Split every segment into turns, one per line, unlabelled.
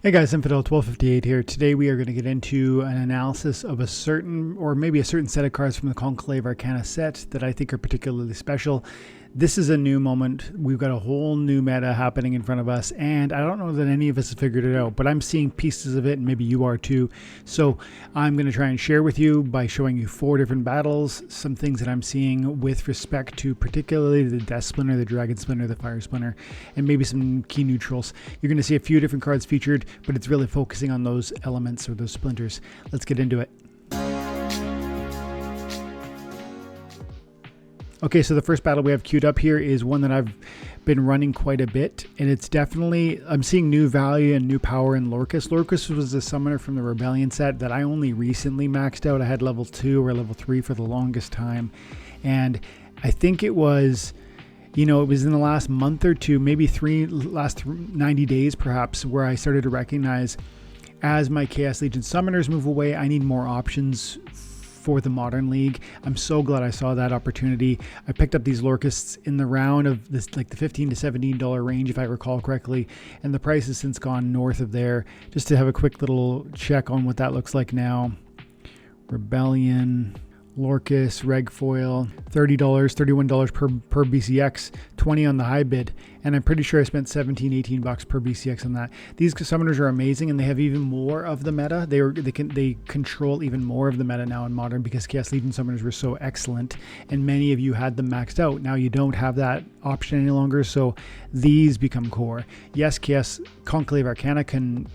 Hey guys, Infidel 1258 here. Today we are going to get into an analysis of a certain, or maybe a certain set of cards from the Conclave Arcana set that I think are particularly special. This is a new moment. We've got a whole new meta happening in front of us, and I don't know that any of us have figured it out, but I'm seeing pieces of it, and maybe you are too. So I'm going to try and share with you by showing you 4 different battles, some things that I'm seeing with respect to particularly the Death Splinter, the Dragon Splinter, the Fire Splinter, and maybe some key neutrals. You're going to see a few different cards featured, but it's really focusing on those elements or those splinters. Let's get into it. Okay, so the first battle we have queued up here is one that I've been running quite a bit, and it's definitely, I'm seeing new value and new power in Lorcus. Lorcus was a summoner from the Rebellion set that I only recently maxed out. I had level 2 or level 3 for the longest time, and I think it was, you know, it was in the last month or two, maybe last 90 days perhaps, where I started to recognize as my Chaos Legion summoners move away, I need more options for the Modern League. I'm so glad I saw that opportunity. I picked up these Lorcus in the round of this, like the $15 to $17 range, if I recall correctly, and the price has since gone north of there. Just to have a quick little check on what that looks like now. Rebellion, Lorcus, reg foil, $30, $31 per BCX, 20 on the high bid, and I'm pretty sure I spent 17, 18 bucks per BCX on that. These summoners are amazing, and they have even more of the meta. They control even more of the meta now in Modern because Chaos Legion summoners were so excellent, and many of you had them maxed out. Now you don't have that option any longer, so these become core. Yes, Chaos Conclave Arcana can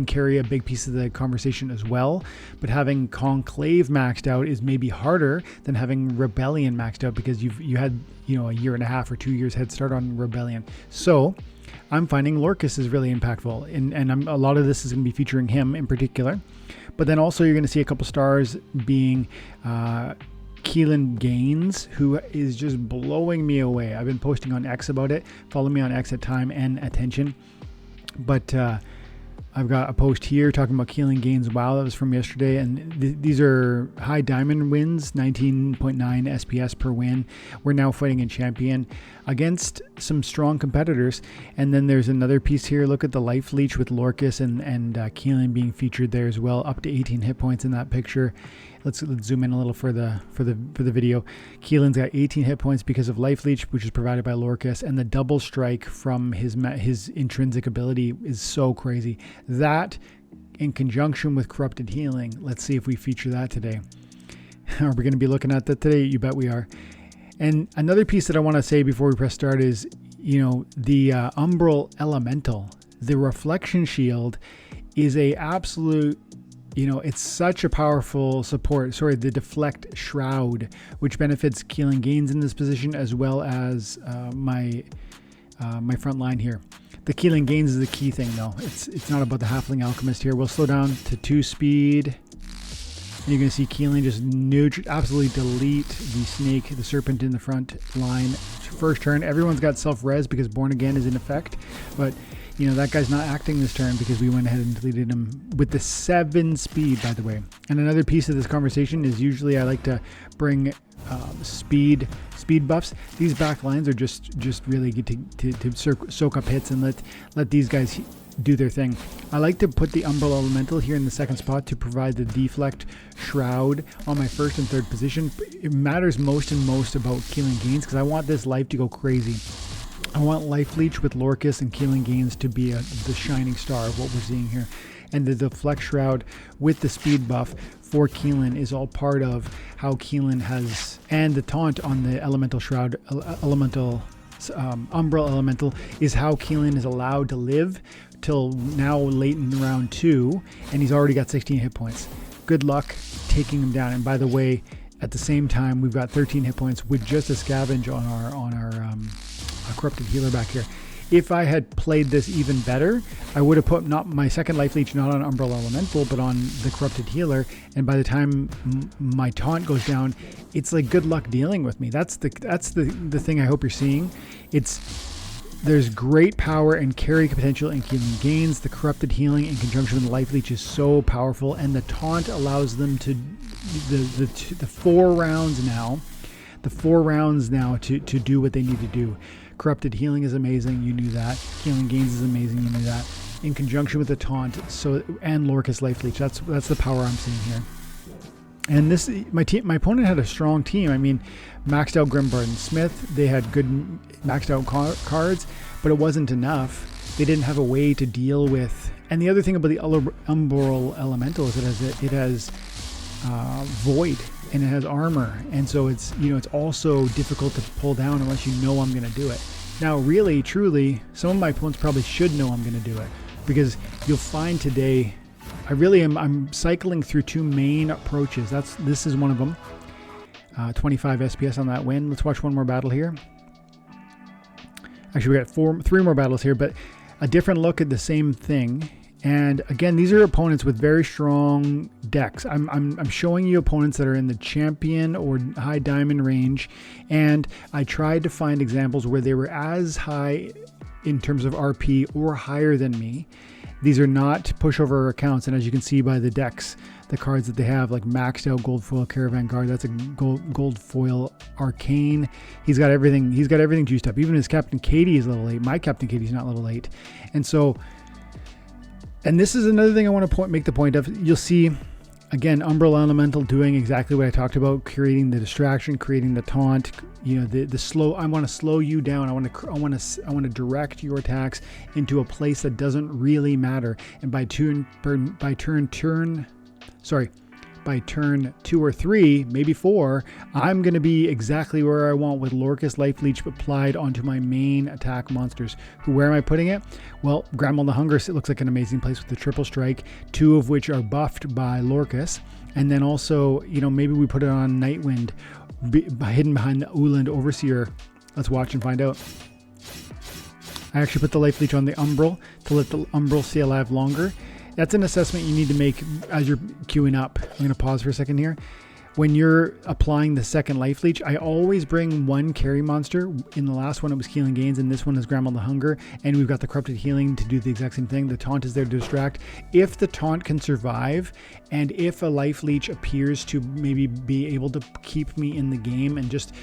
carry a big piece of the conversation as well, but having Conclave maxed out is maybe harder than having Rebellion maxed out because you had, you know, a year and a half or 2 years head start on Rebellion. So I'm finding Lorcus is really impactful, and a lot of this is going to be featuring him in particular, but then also you're going to see a couple stars being Kelan Gaines, who is just blowing me away. I've been posting on X about it. Follow me on X at Time and Attention. But I've got a post here talking about Kelan Gaines. Wow, that was from yesterday. And these are high diamond wins, 19.9 SPS per win. We're now fighting in Champion against some strong competitors. And then there's another piece here. Look at the life leech with Lorcus and Kelan being featured there as well, up to 18 hit points in that picture. Let's zoom in a little for the video. Keelan's got 18 hit points because of life leech, which is provided by Lorcus, and the double strike from his intrinsic ability is so crazy. That, in conjunction with corrupted healing, let's see if we feature that today. Are we going to be looking at that today? You bet we are. And another piece that I want to say before we press start is, you know, the Umbral Elemental, the reflection shield, is a absolute, you know, it's such a powerful support. Sorry, the Deflect Shroud, which benefits Kelan Gaines in this position, as well as my front line here. The Kelan Gaines is the key thing, though. It's not about the Halfling Alchemist here. We'll slow down to 2 speed. And you're going to see Kelan just absolutely delete the snake, the serpent in the front line. First turn, everyone's got self-res because Born Again is in effect, but you know, that guy's not acting this turn because we went ahead and deleted him with the 7 speed, by the way. And another piece of this conversation is usually I like to bring speed buffs. These back lines are just really good to soak up hits and let these guys do their thing. I like to put the Umbral Elemental here in the second spot to provide the Deflect Shroud on my first and third position. It matters most about Kelan Gaines because I want this life to go crazy. I want Life Leech with Lorcus and Kelan Gaines to be the shining star of what we're seeing here. And the Deflect Shroud with the speed buff for Kelan is all part of how Kelan has, and the taunt on the Elemental Shroud, Umbral Elemental, is how Kelan is allowed to live till now late in round 2, and he's already got 16 hit points. Good luck taking him down. And by the way, at the same time, we've got 13 hit points with just a scavenge on our corrupted healer back here. If I had played this even better, I would have put not my second life leech not on Umbral Elemental but on the corrupted healer, and by the time my taunt goes down, it's like good luck dealing with me. That's the thing I hope you're seeing. There's great power and carry potential in Kelan Gaines. The corrupted healing in conjunction with the life leech is so powerful, and the taunt allows them to the 4 rounds now to do what they need to do. Corrupted healing is amazing, you knew that. Kelan Gaines is amazing, you knew that. in conjunction with the taunt, and Lorcus life leech. That's the power I'm seeing here. And this, my opponent had a strong team. I mean, maxed out Grimbard and Smith. They had good maxed out cards, but it wasn't enough. They didn't have a way to deal with. And the other thing about the Umbral Elemental is it has Void, and it has armor, and so it's also difficult to pull down unless you know I'm going to do it. Now, really, truly, some of my opponents probably should know I'm going to do it, because you'll find today, I'm cycling through two main approaches. This is one of them. 25 SPS on that win. Let's watch one more battle here. Actually, we got three more battles here, but a different look at the same thing. And again, these are opponents with very strong decks. I'm showing you opponents that are in the champion or high diamond range, and I tried to find examples where they were as high in terms of RP or higher than me. These are not pushover accounts, and as you can see by the decks, the cards that they have, like maxed out gold foil Caravan Guard, that's a gold foil Arcane. He's got everything. He's got everything juiced up. Even his Captain Katie is level 8. My Captain Katie's not level 8, and so. And this is another thing I want to make the point of. You'll see, again, Umbral Elemental doing exactly what I talked about, creating the distraction, creating the taunt. The slow. I want to slow you down. I want to direct your attacks into a place that doesn't really matter. And by turn 2 or 3, maybe 4, I'm going to be exactly where I want with Lorcus Life Leech applied onto my main attack monsters. Where am I putting it? Well, Grandma Nidhoggr, it looks like an amazing place with the triple strike, 2 of which are buffed by Lorcus. And then also, maybe we put it on Nightwind, hidden behind the Uland Overseer. Let's watch and find out. I actually put the Life Leech on the Umbral to let the Umbral stay alive longer. That's an assessment you need to make as you're queuing up. I'm going to pause for a second here. When you're applying the second Life Leech, I always bring one carry monster. In the last one, it was Kelan Gains, and this one is Grandma Nidhoggr, and we've got the Corrupted Healing to do the exact same thing. The taunt is there to distract. If the taunt can survive, and if a Life Leech appears to maybe be able to keep me in the game and just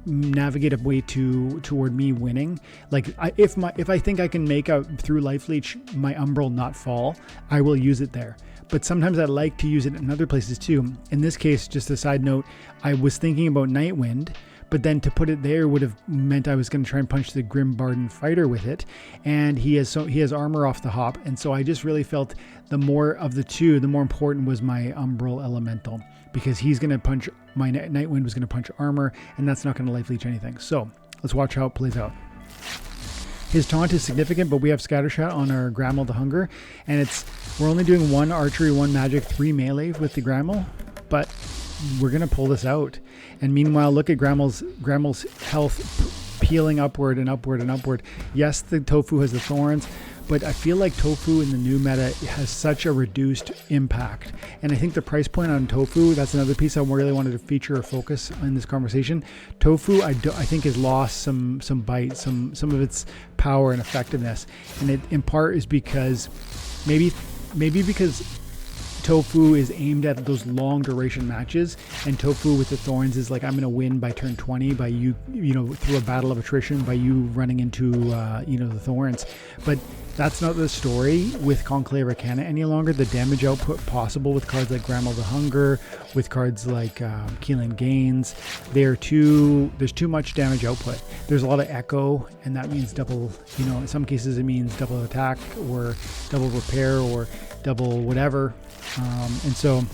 navigate a way toward me winning, like if I think I can make a through Life Leech my Umbral not fall, I will use it there. But sometimes I like to use it in other places too. In this case, just a side note, I was thinking about Nightwind, but then to put it there would have meant I was going to try and punch the Grimbarden fighter with it, and he has armor off the hop, and so I just really felt the more of the two, the more important was my Umbral Elemental, because he's going to punch, my Nightwind was going to punch armor, and that's not going to Life Leech anything. So let's watch how it plays out. His taunt is significant, but we have Scattershot on our Grandma Nidhoggr, and we're only doing 1 archery, 1 magic, 3 melee with the Grandma, but we're gonna pull this out. And meanwhile, look at Grandma's health peeling upward and upward and upward. Yes, the Tofu has the thorns, but I feel like Tofu in the new meta has such a reduced impact. And I think the price point on Tofu, that's another piece I really wanted to feature or focus in this conversation. Tofu, I think has lost some bite, some of its power and effectiveness. And it in part is because maybe because Tofu is aimed at those long duration matches, and Tofu with the thorns is like, I'm going to win by turn 20 by you through a battle of attrition by you running into the thorns. But that's not the story with Conclave Arcana any longer. The damage output possible with cards like Grandma Nidhoggr, with cards like Kelan Gains, there's too much damage output. There's a lot of echo, and that means double, in some cases it means double attack or double repair or double whatever. And so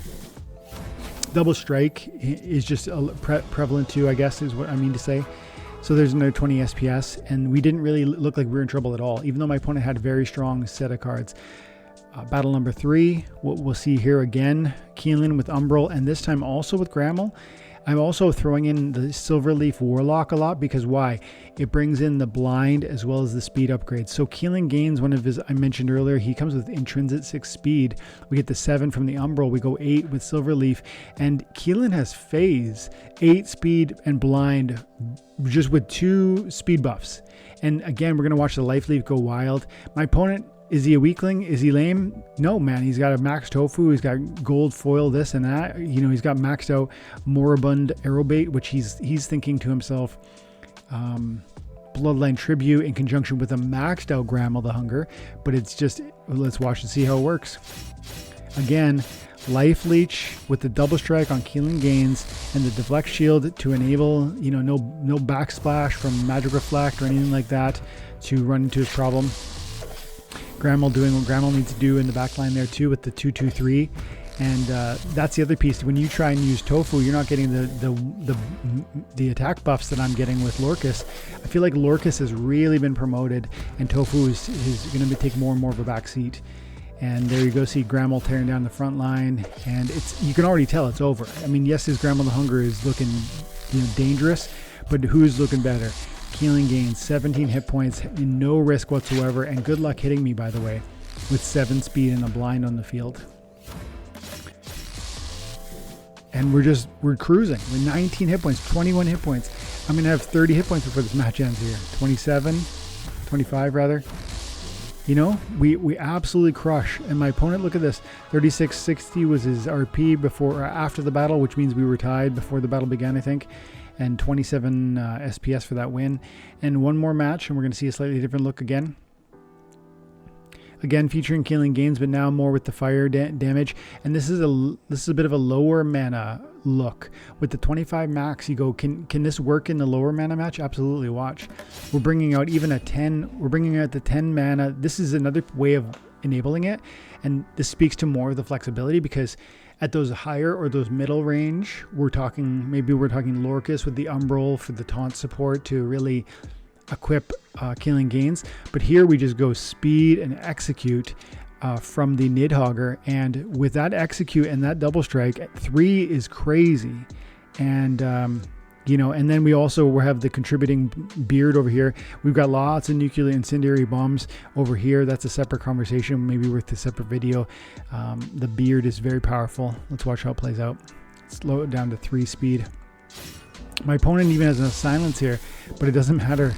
double strike is just prevalent too, I guess is what I mean to say. So there's another 20 SPS, and we didn't really look like we were in trouble at all, even though my opponent had a very strong set of cards. Battle number 3, what we'll see here again, Kelan with Umbral, and this time also with Grandma. I'm also throwing in the Silverleaf Warlock a lot, because why? It brings in the blind as well as the speed upgrades. So Kelan Gains, one of his, I mentioned earlier, he comes with intrinsic speed. We get the 7 from the Umbral. We go 8 with Silverleaf, and Kelan has phase, 8 speed and blind, just with 2 speed buffs. And again, we're going to watch the Life Leaf go wild. My opponent, is he a weakling? Is he lame? No, man. He's got a max Tofu. He's got gold foil, this and that. He's got maxed out Moribund Arrowbait, which he's thinking to himself, Bloodline Tribute in conjunction with a maxed out Grammel the Hunger, but it's just, let's watch and see how it works. Again, Life Leech with the double strike on Kelan Gains and the deflect shield to enable, you know, no backsplash from magic reflect or anything like that to run into his problem. Grammel doing what Grammel needs to do in the back line there too with the 2/2/3. And that's the other piece. When you try and use Tofu, you're not getting the attack buffs that I'm getting with Lorcus. I feel like Lorcus has really been promoted, and Tofu is going to take more and more of a back seat. And there you go, see Grammel tearing down the front line, and you can already tell it's over. I mean, yes, his Grammel the Hunger is looking, you know, dangerous, but who's looking better? Kelan Gains 17 hit points, no risk whatsoever, and good luck hitting me, by the way, with 7 speed and a blind on the field. And we're cruising with 19 hit points, 21 hit points. I'm gonna have 30 hit points before this match ends here. 25 rather. You know, we absolutely crush. And my opponent, look at this, 3660 was his RP before or after the battle, which means we were tied before the battle began, I think. And 27 SPS for that win. And one more match, and we're gonna see a slightly different look again. Again, featuring Kelan Gains, but now more with the fire damage. And this is a bit of a lower mana look. With the 25 max, you go, can this work in the lower mana match? Absolutely, watch. We're bringing out even a 10. We're bringing out the 10 mana. This is another way of enabling it. And this speaks to more of the flexibility, because at those higher or those middle range, maybe we're talking Lorcus with the Umbral for the taunt support to really equip Kelan Gains. But here we just go speed and execute from the Nidhoggr, and with that execute and that double strike, 3 is crazy. And you know, and then we also have the contributing beard over here. We've got lots of nuclear incendiary bombs over here. That's a separate conversation, maybe worth a separate video. The beard is very powerful. Let's watch how it plays out. Slow it down to 3 speed. My opponent even has a silence here, but it doesn't matter.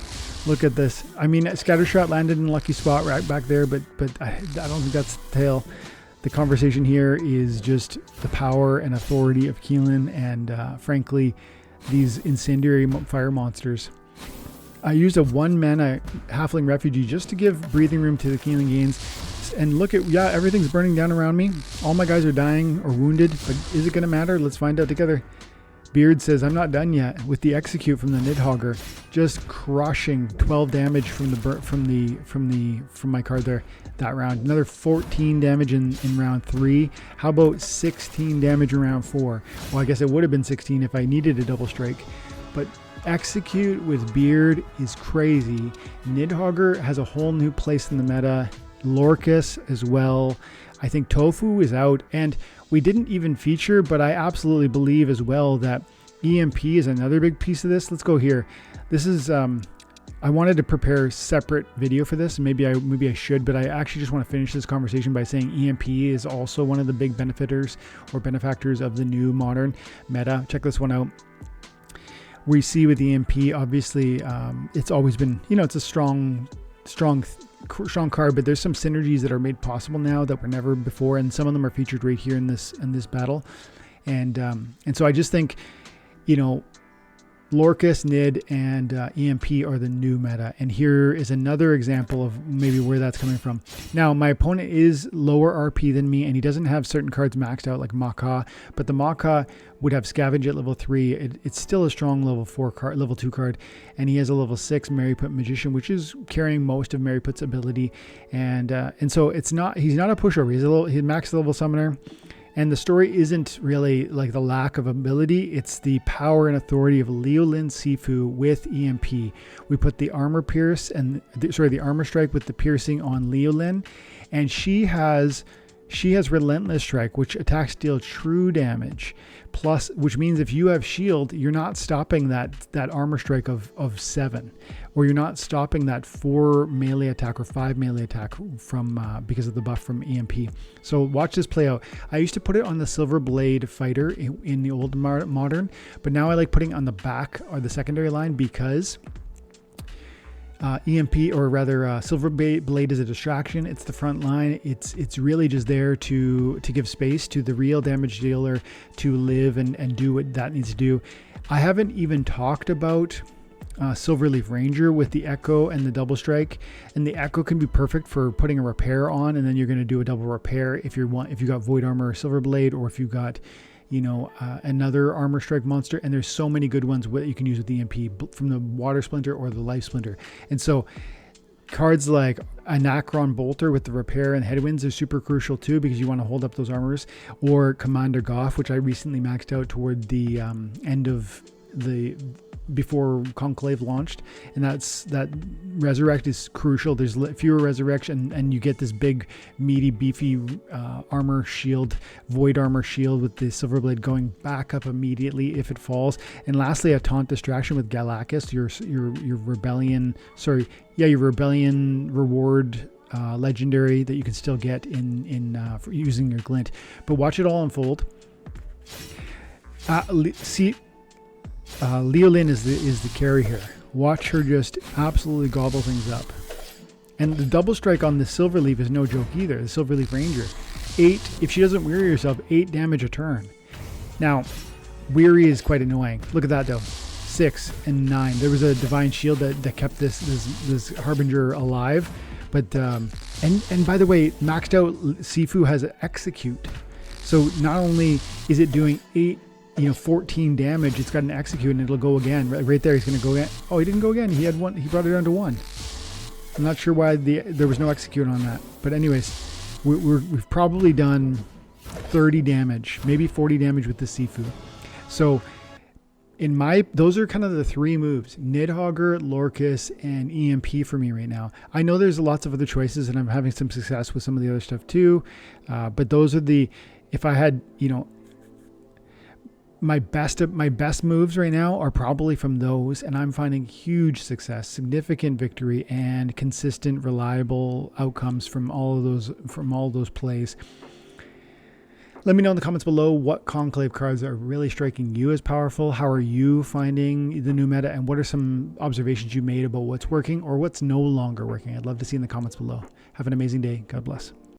Look at this. I mean, Scattershot landed in a lucky spot right back there, but I don't think that's the tail. The conversation here is just the power and authority of Kelan, and frankly, these incendiary fire monsters. I used a 1 mana Halfling Refugee just to give breathing room to the Kelan Gains. And look at, yeah, everything's burning down around me. All my guys are dying or wounded, but is it going to matter? Let's find out together. Beard says, I'm not done yet with the execute from the Nidhoggr, just crushing 12 damage from my card there that round. Another 14 damage in round 3. How about 16 damage in round 4? Well, I guess it would have been 16 if I needed a double strike, but execute with Beard is crazy. Nidhoggr has a whole new place in the meta. Lorcus as well. I think Tofu is out, and we didn't even feature, but I absolutely believe as well that EMP is another big piece of this. Let's go here. This is I wanted to prepare a separate video for this, and maybe I should, but I actually just want to finish this conversation by saying EMP is also one of the big benefactors of the new modern meta. Check this one out. We see with EMP, obviously, it's always been, you know, it's a strong card, but there's some synergies that are made possible now that were never before, and some of them are featured right here in this battle. And so I just think, you know, Lorcus, Nid, and EMP are the new meta, and here is another example of maybe where that's coming from. Now, my opponent is lower RP than me, and he doesn't have certain cards maxed out like Macaw, but the Macaw would have Scavenge at level 3. It's still a strong level 2 card, and he has a level 6 Merryput Magician, which is carrying most of Merryput's ability, and so he's not a pushover. He's maxed level summoner. And the story isn't really like the lack of ability, it's the power and authority of Leolin Sifu with EMP. We put the armor pierce the armor strike with the piercing on Leolin, and she has Relentless Strike, which attacks deal true damage. Plus, which means if you have shield, you're not stopping that armor strike of 7, or you're not stopping that 4 melee attack or 5 melee attack from because of the buff from EMP. So watch this play out. I used to put it on the Silver Blade Fighter in the old modern, but now I like putting on the back or the secondary line, because EMP, or rather Silver Blade, is a distraction. It's the front line. It's really just there to give space to the real damage dealer to live and do what that needs to do. I haven't even talked about Silverleaf Ranger with the Echo and the double strike, and the Echo can be perfect for putting a repair on, and then you're going to do a double repair if you got Void Armor or Silverblade, or if you got another armor strike monster. And there's so many good ones that you can use with the EMP from the Water Splinter or the Life Splinter. And so cards like Anachron Bolter with the repair and headwinds are super crucial too, because you want to hold up those armors, or Commander Goff, which I recently maxed out toward the end of before Conclave launched, and that resurrect is crucial. There's fewer resurrection, and you get this big meaty beefy armor shield, void armor shield with the Silverblade going back up immediately if it falls. And lastly, a taunt distraction with Galactus, your rebellion reward legendary that you can still get in for using your glint. But watch it all unfold. Leolin is the carry here. Watch her just absolutely gobble things up. And the double strike on the Silverleaf is no joke either. The Silverleaf Ranger, 8, if she doesn't weary herself, 8 damage a turn. Now, weary is quite annoying. Look at that though, 6 and 9. There was a divine shield that kept this Harbinger alive. But and by the way, maxed out Sifu has execute. So not only is it doing 14 damage, it's got an execute, and it'll go again. Right there, he's going to go again. Oh, he didn't go again. He had one. He brought it down to 1. I'm not sure why there was no execute on that. But anyways, we've probably done 30 damage, maybe 40 damage with the Sifu. So those are kind of the 3 moves: Nidhoggr, Lorcus, and EMP for me right now. I know there's lots of other choices, and I'm having some success with some of the other stuff too. But those are if I had, my best moves right now are probably from those, and I'm finding huge success, significant victory, and consistent, reliable outcomes from all of those plays. Let me know in the comments below what Conclave cards are really striking you as powerful. How are you finding the new meta, and what are some observations you made about what's working or what's no longer working? I'd love to see in the comments below. Have an amazing day. God bless.